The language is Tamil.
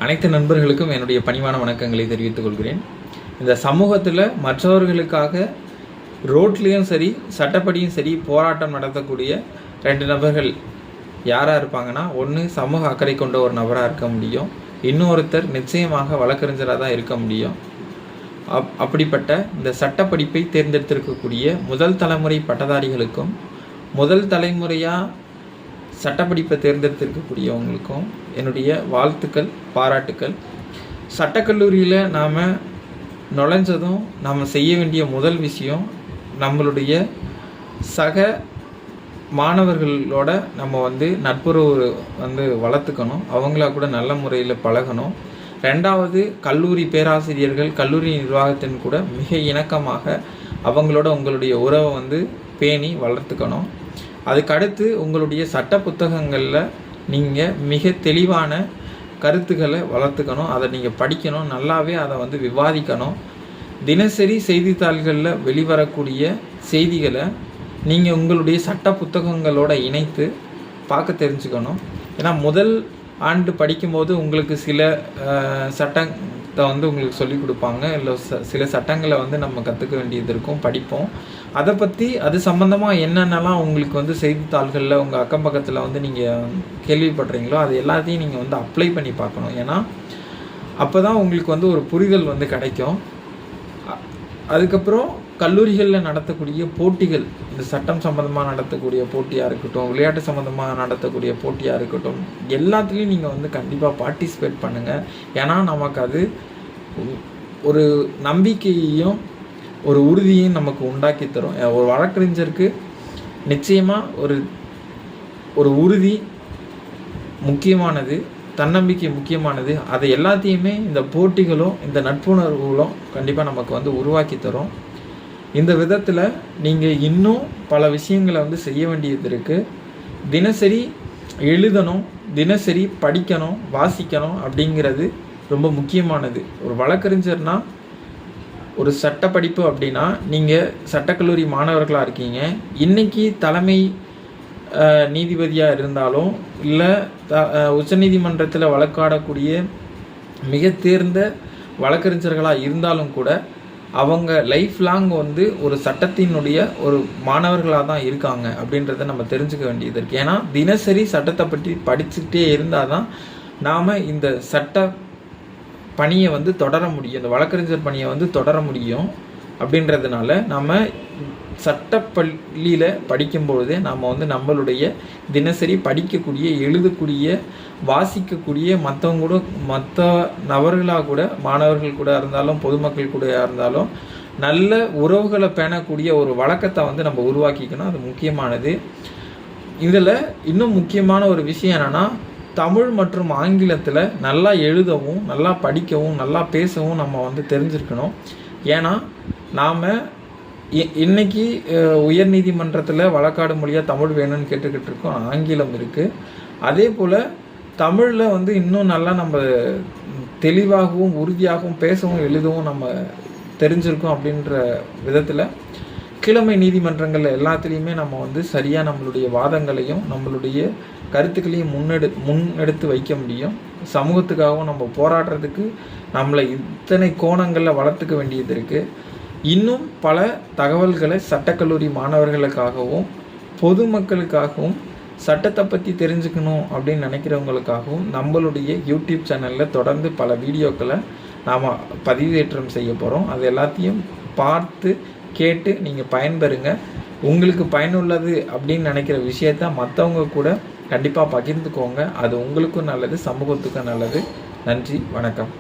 அனைத்து நண்பர்களுக்கும் என்னுடைய பணிவான வணக்கங்களை தெரிவித்துக் கொள்கிறேன். இந்த சமூகத்தில் மற்றவர்களுக்காக ரோட்லேயும் சரி சட்டப்படியும் சரி போராட்டம் நடத்தக்கூடிய 2 நபர்கள் யாராக இருப்பாங்கன்னா, ஒன்று சமூக அக்கறை கொண்ட ஒரு நபராக இருக்க முடியும், இன்னொருத்தர் நிச்சயமாக வழக்கறிஞராக தான் இருக்க முடியும். அப்படிப்பட்ட இந்த சட்டப்படிப்பை தேர்ந்தெடுத்திருக்கக்கூடிய முதல் தலைமுறை பட்டதாரிகளுக்கும் முதல் தலைமுறையாக சட்டப்படிப்பை தேர்ந்தெடுத்திருக்கக்கூடியவங்களுக்கும் என்னுடைய வாழ்த்துக்கள், பாராட்டுக்கள். சட்டக்கல்லூரியில் நாம் நுழைஞ்சதும் நாம் செய்ய வேண்டிய முதல் விஷயம், நம்மளுடைய சக மாணவர்களோட நம்ம நட்புறவு வளர்த்துக்கணும், அவங்களா கூட நல்ல முறையில் பழகணும். 2வது, கல்லூரி பேராசிரியர்கள், கல்லூரி நிர்வாகத்தின் கூட மிக இணக்கமாக அவங்களோட உங்களுடைய உறவை பேணி வளர்த்துக்கணும். அதுக்கடுத்து உங்களுடைய சட்ட புத்தகங்களில் நீங்கள் மிக தெளிவான கருத்துக்களை வளர்த்துக்கணும், அதை நீங்கள் படிக்கணும், நல்லாவே அதை விவாதிக்கணும். தினசரி செய்தித்தாள்களில் வெளிவரக்கூடிய செய்திகளை நீங்கள் உங்களுடைய சட்ட புத்தகங்களோடு இணைத்து பார்க்க தெரிஞ்சுக்கணும். ஏன்னா முதல் ஆண்டு படிக்கும்போது உங்களுக்கு சில சட்டத்தை உங்களுக்கு சொல்லிக் கொடுப்பாங்க, இல்லை சில சட்டங்களை நம்ம கற்றுக்க வேண்டியது இருக்கும், படிப்போம். அதை பற்றி அது சம்மந்தமாக என்னென்னலாம் உங்களுக்கு செய்தித்தாள்களில் உங்கள் அக்கம் பக்கத்தில் நீங்கள் கேள்விப்படுறீங்களோ அது எல்லாத்தையும் நீங்கள் அப்ளை பண்ணி பார்க்கணும். ஏன்னா அப்போ தான் உங்களுக்கு ஒரு புரிதல் கிடைக்கும். அதுக்கப்புறம் கல்லூரிகளில் நடத்தக்கூடிய போட்டிகள், இந்த சட்டம் சம்மந்தமாக நடத்தக்கூடிய போட்டியாக இருக்கட்டும், விளையாட்டு சம்மந்தமாக நடத்தக்கூடிய போட்டியாக இருக்கட்டும், எல்லாத்துலேயும் நீங்கள் கண்டிப்பாக பார்ட்டிசிபேட் பண்ணுங்கள். ஏன்னா நமக்கு அது ஒரு நம்பிக்கையையும் ஒரு உறுதியையும் நமக்கு உண்டாக்கி தரும். ஒரு வழக்கறிஞருக்கு நிச்சயமாக ஒரு உறுதி முக்கியமானது, தன்னம்பிக்கை முக்கியமானது. அதை எல்லாத்தையுமே இந்த போட்டிகளும் இந்த நட்புணர்வுகளும் கண்டிப்பாக நமக்கு உருவாக்கி தரும். இந்த விதத்தில் நீங்கள் இன்னும் பல விஷயங்களை செய்ய வேண்டியது இருக்குது. தினசரி எழுதணும், தினசரி படிக்கணும், வாசிக்கணும் அப்படிங்கிறது ரொம்ப முக்கியமானது. ஒரு வழக்கறிஞர்னால், ஒரு சட்ட படிப்பு அப்படின்னா, நீங்கள் சட்டக்கல்லூரி மாணவர்களாக இருக்கீங்க, இன்றைக்கி தலைமை நீதிபதியாக இருந்தாலும் இல்லை உச்சநீதிமன்றத்தில் வழக்காடக்கூடிய மிக தேர்ந்த வழக்கறிஞர்களாக இருந்தாலும் கூட அவங்க லைஃப் லாங் ஒரு சட்டத்தினுடைய ஒரு மாணவர்களாக தான் இருக்காங்க அப்படின்றத நம்ம தெரிஞ்சுக்க வேண்டியது இருக்குது. ஏன்னா தினசரி சட்டத்தை பற்றி படிச்சுக்கிட்டே இருந்தால் தான் நாம் இந்த சட்ட பணியை தொடர முடியும், இந்த வழக்கறிஞர் பணியை தொடர முடியும். அப்படின்றதுனால நம்ம சட்டப்பள்ளியில் படிக்கும்பொழுதே நாம் நம்மளுடைய தினசரி படிக்கக்கூடிய, எழுதக்கூடிய, வாசிக்கக்கூடிய மற்ற நபர்களாக கூட, மாணவர்கள் கூட இருந்தாலும் பொதுமக்கள் கூட இருந்தாலும் நல்ல உறவுகளை பேணக்கூடிய ஒரு வழக்கத்தை நம்ம உருவாக்கிக்கணும். அது முக்கியமானது. இதில் இன்னும் முக்கியமான ஒரு விஷயம் என்னென்னா, தமிழ் மற்றும் ஆங்கிலத்தில் நல்லா எழுதவும், நல்லா படிக்கவும், நல்லா பேசவும் நம்ம தெரிஞ்சிருக்கணும். ஏன்னா நாம் இன்னைக்கு உயர்நீதிமன்றத்தில் வழக்காடு மொழியாக தமிழ் வேணும்னு கேட்டுக்கிட்டு இருக்கோம், ஆங்கிலம் இருக்குது. அதே போல் தமிழில் இன்னும் நல்லா நம்ம தெளிவாகவும் உறுதியாகவும் பேசவும் எழுதவும் நம்ம தெரிஞ்சிருக்கோம். அப்படின்ற விதத்தில் கிழமை நீதிமன்றங்கள் எல்லாத்துலேயுமே நம்ம சரியாக நம்மளுடைய வாதங்களையும் நம்மளுடைய கருத்துக்களையும் முன்னெடுத்து வைக்க முடியும். சமூகத்துக்காகவும் நம்ம போராடுறதுக்கு நம்மளை இத்தனை கோணங்களில் வளர்த்துக்க வேண்டியது இருக்குது. இன்னும் பல தகவல்களை சட்டக்கல்லூரி மாணவர்களுக்காகவும் பொதுமக்களுக்காகவும் சட்டத்தை பற்றி தெரிஞ்சுக்கணும் அப்படின்னு நினைக்கிறவங்களுக்காகவும் நம்மளுடைய யூடியூப் சேனலில் தொடர்ந்து பல வீடியோக்களை நாம் பதிவேற்றம் செய்ய போகிறோம். அது எல்லாத்தையும் பார்த்து கேட்டு நீங்கள் பயன்பெறுங்க. உங்களுக்கு பயனுள்ளது அப்படின்னு நினைக்கிற விஷயத்த மற்றவங்க கூட கண்டிப்பாக பகிர்ந்துக்கோங்க. அது உங்களுக்கும் நல்லது, சமூகத்துக்கும் நல்லது. நன்றி, வணக்கம்.